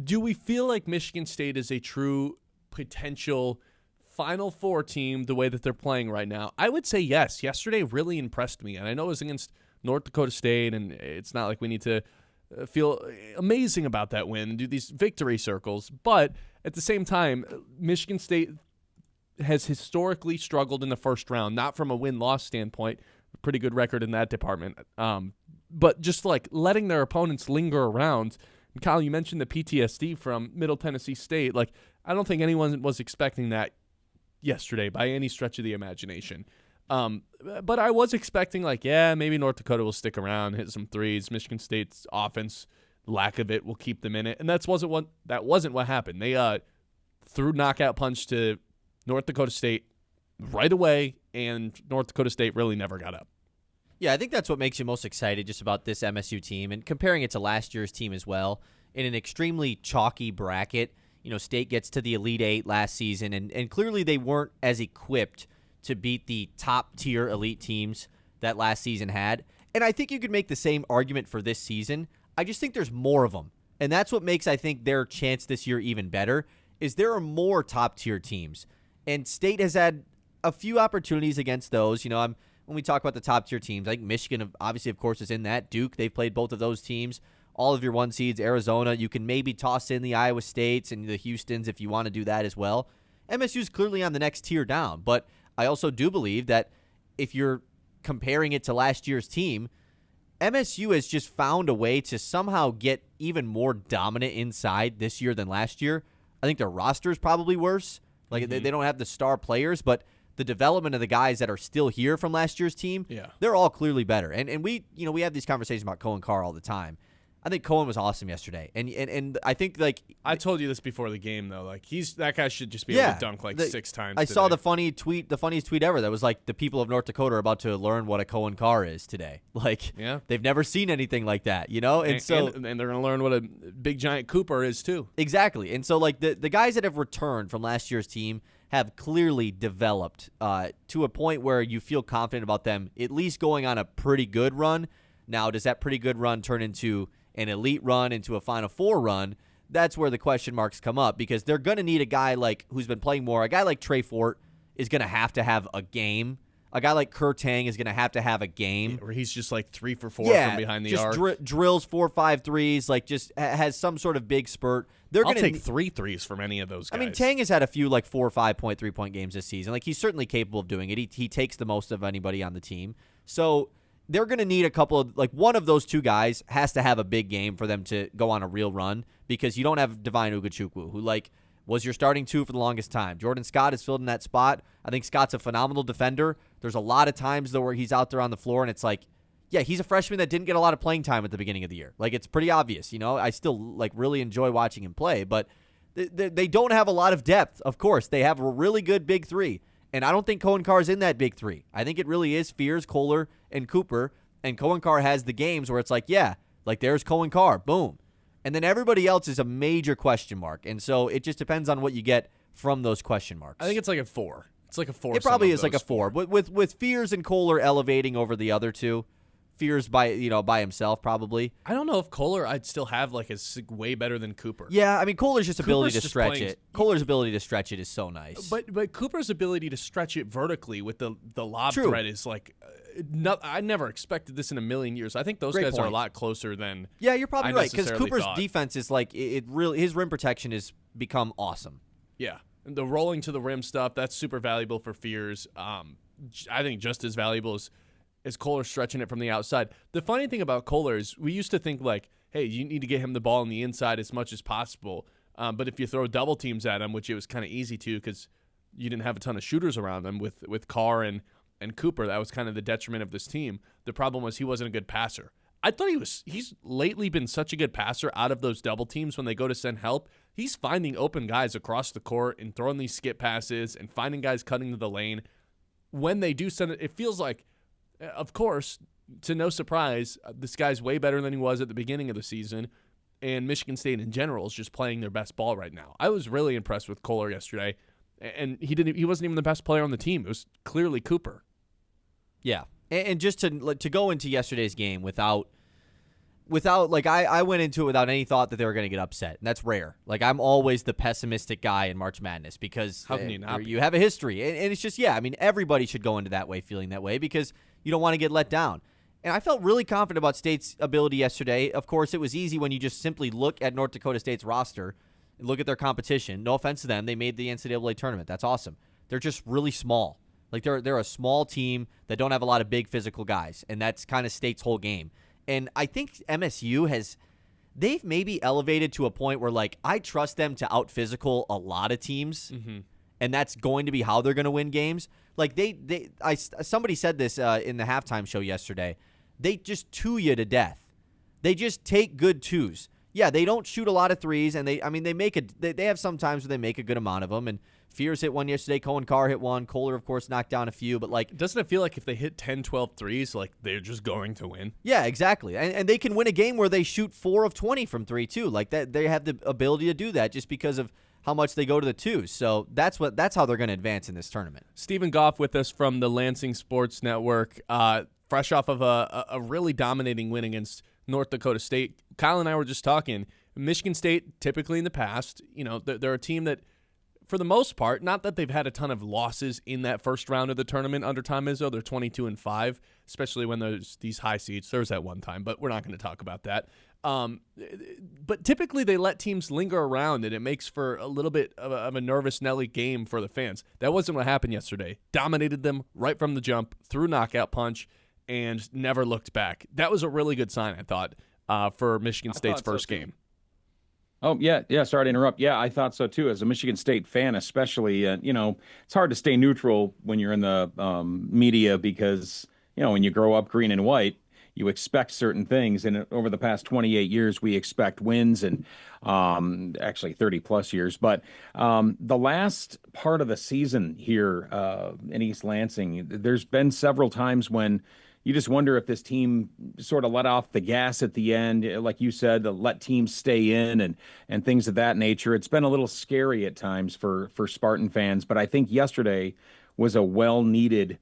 Do we feel like Michigan State is a true potential Final Four team the way that they're playing right now? I would say yes. Yesterday really impressed me, and I know it was against North Dakota State, and it's not like we need to feel amazing about that win and do these victory circles, but at the same time, Michigan State has historically struggled in the first round, not from a win-loss standpoint, pretty good record in that department, but just like letting their opponents linger around. And Kyle, you mentioned the PTSD from Middle Tennessee State. Like, I don't think anyone was expecting that yesterday by any stretch of the imagination. But I was expecting, like, yeah, maybe North Dakota will stick around, hit some threes. Michigan State's offense, lack of it, will keep them in it. And that wasn't what happened. They threw knockout punch to North Dakota State right away, and North Dakota State really never got up. Yeah, I think that's what makes you most excited just about this MSU team, and comparing it to last year's team as well. In an extremely chalky bracket, State gets to the Elite Eight last season, and clearly they weren't as equipped to beat the top-tier elite teams that last season had. And I think you could make the same argument for this season. I just think there's more of them. And that's what makes, I think, their chance this year even better, is there are more top-tier teams. And State has had a few opportunities against those. When we talk about the top-tier teams, I think Michigan, obviously, of course, is in that. Duke, they've played both of those teams. All of your one seeds, Arizona, you can maybe toss in the Iowa States and the Houstons if you want to do that as well. MSU's clearly on the next tier down, but I also do believe that if you're comparing it to last year's team, MSU has just found a way to somehow get even more dominant inside this year than last year. I think their roster is probably worse. Like, they don't have the star players, but the development of the guys that are still here from last year's team, they're all clearly better. And we have these conversations about Cohen Carr all the time. I think Cohen was awesome yesterday, and I think, like, I told you this before the game, though. Like, that guy should just be able to dunk 6 times. I saw the funniest tweet ever that was like, the people of North Dakota are about to learn what a Cohen Carr is today. Like, they've never seen anything like that, And so they're gonna learn what a big giant Cooper is too. Exactly, and so like the guys that have returned from last year's team have clearly developed to a point where you feel confident about them at least going on a pretty good run. Now, does that pretty good run turn into an elite run, into a Final Four run? That's where the question marks come up, because they're going to need a guy like who's been playing more. A guy like Trey Fort is going to have a game. A guy like Kerr Tang is going to have a game. Where he's just like 3 for 4 from behind the arc. Drills 4 or 5 threes, like just has some sort of big spurt. I'll take 3 threes from any of those guys. I mean, Tang has had a few like 4 or 5 point 3-point games this season. Like, he's certainly capable of doing it. He takes the most of anybody on the team. So they're going to need a couple of, like, one of those two guys has to have a big game for them to go on a real run, because you don't have Divine Ugachukwu, who, like, was your starting 2 for the longest time. Jordan Scott has filled in that spot. I think Scott's a phenomenal defender. There's a lot of times, though, where he's out there on the floor, and it's like, yeah, he's a freshman that didn't get a lot of playing time at the beginning of the year. Like, it's pretty obvious, I still, like, really enjoy watching him play, but they don't have a lot of depth, of course. They have a really good big 3. And I don't think Cohen Carr is in that big 3. I think it really is Fears, Kohler, and Cooper. And Cohen Carr has the games where it's like, there's Cohen Carr, boom. And then everybody else is a major question mark. And so it just depends on what you get from those question marks. I think it's like a 4. It's like a 4. It probably is like a 4. With Fears and Kohler elevating over the other two. Fears by himself, probably. I don't know if Kohler I'd still have like is way better than Cooper. Yeah, I mean, Kohler's ability to stretch it. Kohler's ability to stretch it is so nice. But Cooper's ability to stretch it vertically with the lob threat is like, I never expected this in a million years. I think those guys are a lot closer than. Yeah, you're probably right, because Cooper's thought. Defense is like his rim protection has become awesome. Yeah, and the rolling to the rim stuff, that's super valuable for Fears. I think just as valuable as Kohler stretching it from the outside. The funny thing about Kohler is we used to think like, hey, you need to get him the ball on the inside as much as possible. But if you throw double teams at him, which it was kind of easy to because you didn't have a ton of shooters around him with Carr and Cooper, that was kind of the detriment of this team. The problem was he wasn't a good passer. I thought he's lately been such a good passer out of those double teams when they go to send help. He's finding open guys across the court and throwing these skip passes and finding guys cutting to the lane. When they do send it, it feels like, of course, to no surprise, this guy's way better than he was at the beginning of the season, and Michigan State in general is just playing their best ball right now. I was really impressed with Kohler yesterday, and he wasn't even the best player on the team. It was clearly Cooper. Yeah, and just to go into yesterday's game without without like I went into it without any thought that they were going to get upset, and that's rare. Like I'm always the pessimistic guy in March Madness because How can you not be? you have a history, and it's just I mean everybody should go into that way feeling that way because you don't want to get let down. And I felt really confident about State's ability yesterday. Of course, it was easy when you just simply look at North Dakota State's roster and look at their competition. No offense to them, they made the NCAA tournament. That's awesome. They're just really small. Like they're a small team that don't have a lot of big physical guys, and that's kind of State's whole game. And I think MSU they've maybe elevated to a point where like I trust them to out physical a lot of teams, and that's going to be how they're going to win games. Like somebody said this in the halftime show yesterday. They just two you to death. They just take good twos. Yeah, they don't shoot a lot of threes, and they have some times where they make a good amount of them. And Fears hit one yesterday. Cohen Carr hit one. Kohler, of course, knocked down a few. But like, doesn't it feel like if they hit 10, 12 threes, like they're just going to win? Yeah, exactly. And they can win a game where they shoot 4 of 20 from 3 too. Like that, they have the ability to do that just because of how much they go to the twos. So that's how they're going to advance in this tournament. Stephen Goff with us from the Lansing Sports Network. Fresh off of a really dominating win against North Dakota State. Kyle and I were just talking. Michigan State, typically in the past, they're a team that, for the most part, not that they've had a ton of losses in that first round of the tournament under Tom Izzo. They're 22-5, especially when there's these high seeds. There was that one time, but we're not going to talk about that. But typically they let teams linger around, and it makes for a little bit of a nervous Nelly game for the fans. That wasn't what happened yesterday. Dominated them right from the jump, threw knockout punch, and never looked back. That was a really good sign, I thought, for Michigan State's first game. Oh, yeah. Sorry to interrupt. Yeah, I thought so, too. As a Michigan State fan, especially, it's hard to stay neutral when you're in the media because, when you grow up green and white, you expect certain things. And over the past 28 years, we expect wins and actually 30-plus years. But the last part of the season here in East Lansing, there's been several times when you just wonder if this team sort of let off the gas at the end, like you said, to let teams stay in and things of that nature. It's been a little scary at times for Spartan fans, but I think yesterday was a well-needed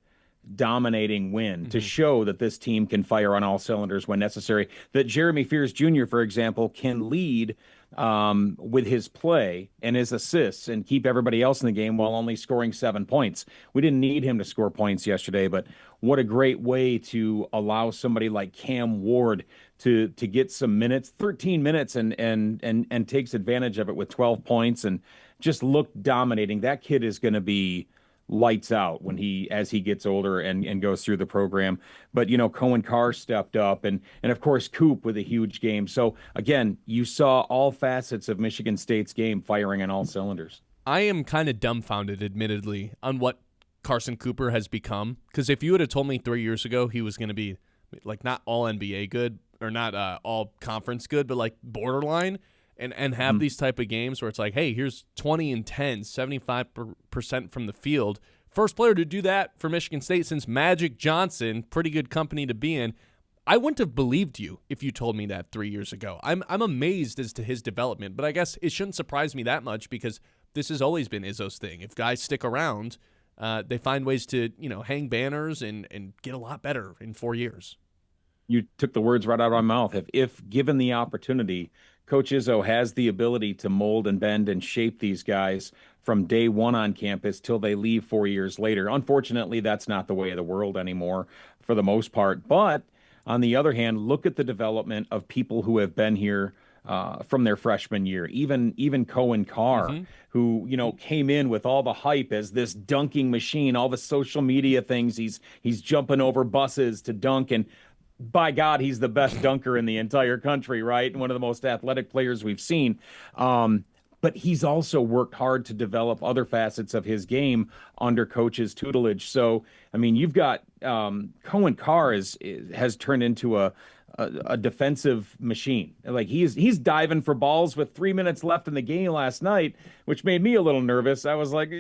dominating win to show that this team can fire on all cylinders when necessary, that Jeremy Fears Jr., for example, can lead with his play and his assists and keep everybody else in the game while only scoring 7 points. We didn't need him to score points yesterday, but what a great way to allow somebody like Cam Ward to get some minutes, 13 minutes, and takes advantage of it with 12 points and just looked dominating. That kid is going to be lights out as he gets older and goes through the program. But, Cohen Carr stepped up and of course, Coop with a huge game. So again, you saw all facets of Michigan State's game firing on all cylinders. I am kind of dumbfounded, admittedly, on what Carson Cooper has become. Because if you would have told me 3 years ago he was going to be like not all NBA good or not all conference good, but like borderline, and have these type of games where it's like, hey, here's 20 and 10, 75% from the field. First player to do that for Michigan State since Magic Johnson. Pretty good company to be in. I wouldn't have believed you if you told me that 3 years ago. I'm amazed as to his development, but I guess it shouldn't surprise me that much because this has always been Izzo's thing. If guys stick around, they find ways to hang banners and get a lot better in 4 years. You took the words right out of my mouth. If given the opportunity, Coach Izzo has the ability to mold and bend and shape these guys from day one on campus till they leave 4 years later. Unfortunately, that's not the way of the world anymore for the most part. But on the other hand, look at the development of people who have been here from their freshman year. Even Cohen Carr, who came in with all the hype as this dunking machine, all the social media things. He's jumping over buses to dunk, and by God, he's the best dunker in the entire country, right? And one of the most athletic players we've seen. But he's also worked hard to develop other facets of his game under coach's tutelage. So, I mean, you've got Cohen Carr has turned into a defensive machine. Like he's diving for balls with 3 minutes left in the game last night, which made me a little nervous. I was like,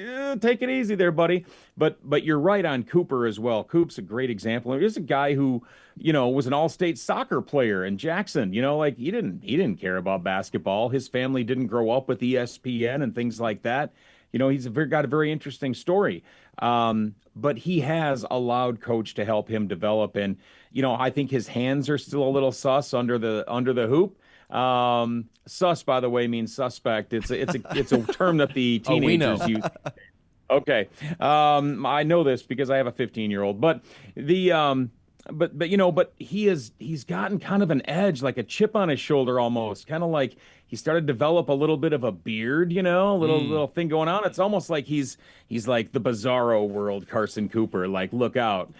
take it easy there, buddy. But you're right on Cooper as well. Coop's a great example. Here's a guy who, was an all-state soccer player in Jackson. Like he didn't care about basketball. His family didn't grow up with ESPN and things like that. He's got a very interesting story. But he has allowed coach to help him develop. And, I think his hands are still a little sus under the hoop. Sus, by the way, means suspect. It's a term that the We know. teenagers use. Okay. I know this because I have a 15-year-old, but but he's gotten kind of an edge, like a chip on his shoulder almost, kind of like he started to develop a little bit of a beard, a little thing going on. It's almost like he's like the Bizarro world Carson Cooper, like look out,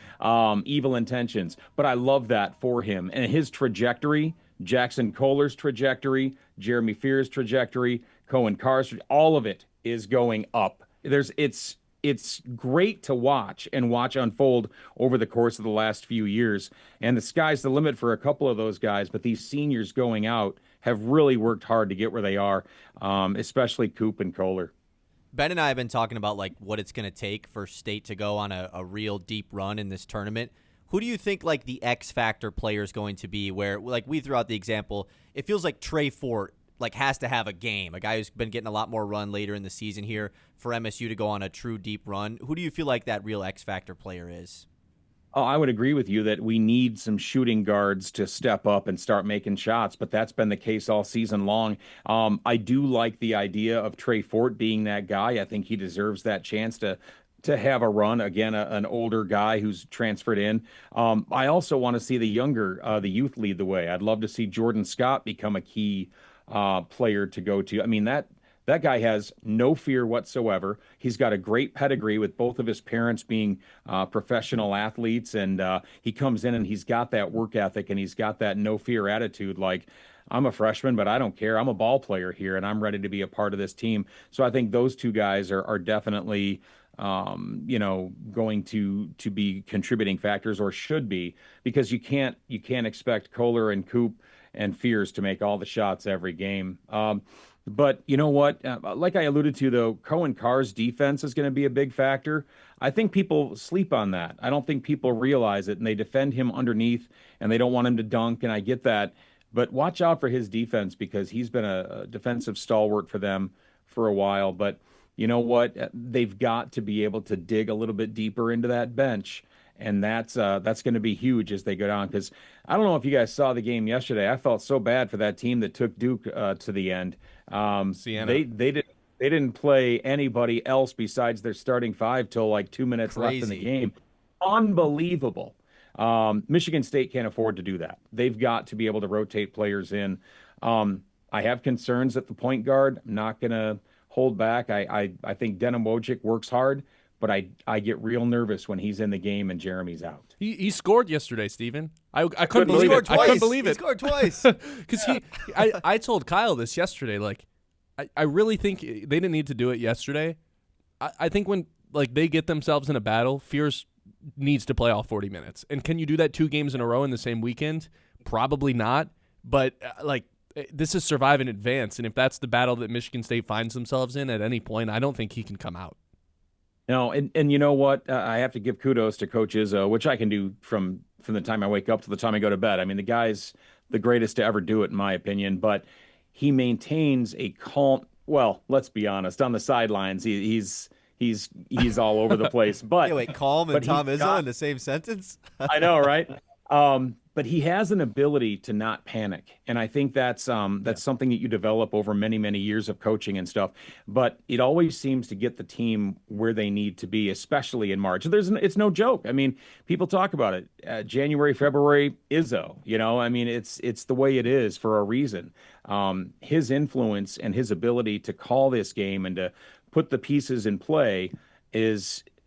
evil intentions. But I love that for him and his trajectory, Jackson Kohler's trajectory, Jeremy Fears' trajectory, Cohen Carr's, all of it is going up. It's great to watch unfold over the course of the last few years. And the sky's the limit for a couple of those guys, but these seniors going out have really worked hard to get where they are, especially Coop and Kohler. Ben and I have been talking about like what it's going to take for State to go on a real deep run in this tournament. Who do you think like the X factor player is going to be where, like we threw out the example, it feels like Trey Fort like has to have a game, a guy who's been getting a lot more run later in the season here for MSU to go on a true deep run. Who do you feel like that real X factor player is? Oh, I would agree with you that we need some shooting guards to step up and start making shots, but that's been the case all season long. I do like the idea of Trey Fort being that guy. I think he deserves that chance to have a run. Again, an older guy who's transferred in. I also want to see the youth lead the way. I'd love to see Jordan Scott become a key player to go to. I mean, that guy has no fear whatsoever. He's got a great pedigree with both of his parents being professional athletes, and he comes in and he's got that work ethic and he's got that no fear attitude. Like, I'm a freshman, but I don't care. I'm a ball player here, and I'm ready to be a part of this team. So I think those two guys are definitely going to be contributing factors, or should be, because you can't expect Kohler and Coop and Fears to make all the shots every game. But you know what? Like I alluded to, though, Cohen Carr's defense is going to be a big factor. I think people sleep on that. I don't think people realize it, and they defend him underneath, and they don't want him to dunk, and I get that. But watch out for his defense, because he's been a defensive stalwart for them for a while. But you know what? They've got to be able to dig a little bit deeper into that bench. And that's going to be huge as they go down, because I don't know if you guys saw the game yesterday. I felt so bad for that team that took Duke to the end. Sienna. They didn't play anybody else besides their starting five till like 2 minutes left in the game. Unbelievable. Michigan State can't afford to do that. They've got to be able to rotate players in. I have concerns at the point guard. I'm not going to hold back. I think Denim Wojcik works hard, but I get real nervous when he's in the game and Jeremy's out. He scored yesterday, Steven. I couldn't believe it. I couldn't believe it. He scored twice. Because I told Kyle this yesterday. Like, I really think they didn't need to do it yesterday. I think when like they get themselves in a battle, Fears needs to play all 40 minutes. And can you do that 2 games in a row in the same weekend? Probably not. But this is survive and advance. And if that's the battle that Michigan State finds themselves in at any point, I don't think he can come out. No, and you know what? I have to give kudos to Coach Izzo, which I can do from the time I wake up to the time I go to bed. I mean, the guy's the greatest to ever do it, in my opinion. But he maintains a calm. Well, let's be honest. On the sidelines, he's all over the place. But wait, calm and Tom Izzo in the same sentence? I know, right? But he has an ability to not panic, and I think that's something that you develop over many, many years of coaching and stuff. But it always seems to get the team where they need to be, especially in March. It's no joke. I mean, people talk about it. January, February, Izzo. I mean, it's the way it is for a reason. His influence and his ability to call this game and to put the pieces in play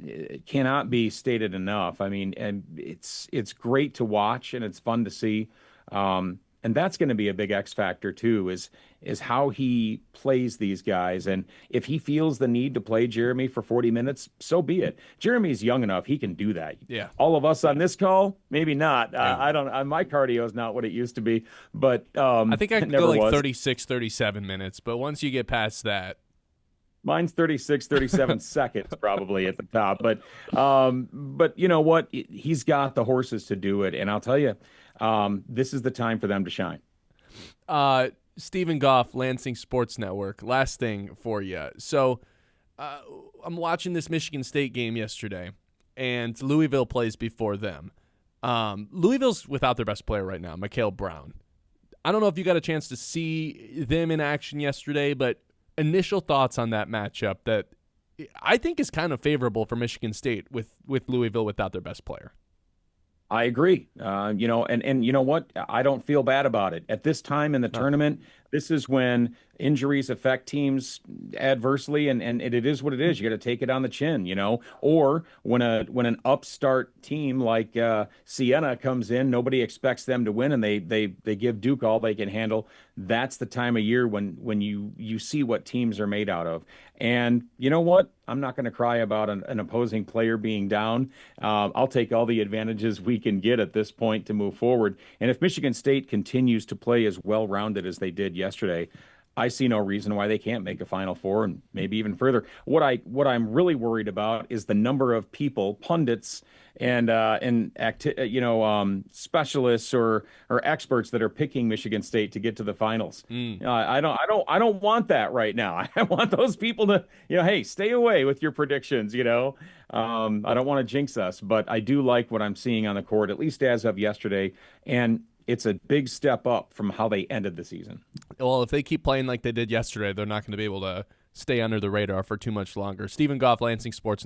it cannot be stated enough. I mean, and it's great to watch and it's fun to see. And that's going to be a big X factor too, is how he plays these guys. And if he feels the need to play Jeremy for 40 minutes, so be it. Jeremy's young enough. He can do that. Yeah. All of us on this call, maybe not. I don't, my cardio is not what it used to be, but I think I could go like was. 36, 37 minutes, but once you get past that, mine's 36, 37 seconds probably at the top. But you know what? He's got the horses to do it. And I'll tell you, this is the time for them to shine. Stephen Goff, Lansing Sports Network. Last thing for you. So I'm watching this Michigan State game yesterday, and Louisville plays before them. Louisville's without their best player right now, Mikael Brown. I don't know if you got a chance to see them in action yesterday, but initial thoughts on that matchup that I think is kind of favorable for Michigan State with Louisville without their best player. I agree. And you know what? I don't feel bad about it. At this time in the tournament, this is when injuries affect teams adversely, and it is what it is. You got to take it on the chin, Or when an upstart team like Siena comes in, nobody expects them to win, and they give Duke all they can handle. That's the time of year when you see what teams are made out of. And you know what? I'm not going to cry about an opposing player being down. I'll take all the advantages we can get at this point to move forward. And if Michigan State continues to play as well-rounded as they did yesterday, I see no reason why they can't make a Final Four and maybe even further. What I'm really worried about is the number of people, pundits and specialists or experts that are picking Michigan State to get to the finals. I don't want that right now. I want those people to, hey, stay away with your predictions. I don't want to jinx us, but I do like what I'm seeing on the court, at least as of yesterday. And it's a big step up from how they ended the season. Well, if they keep playing like they did yesterday, they're not going to be able to stay under the radar for too much longer. Stephen Goff, Lansing Sports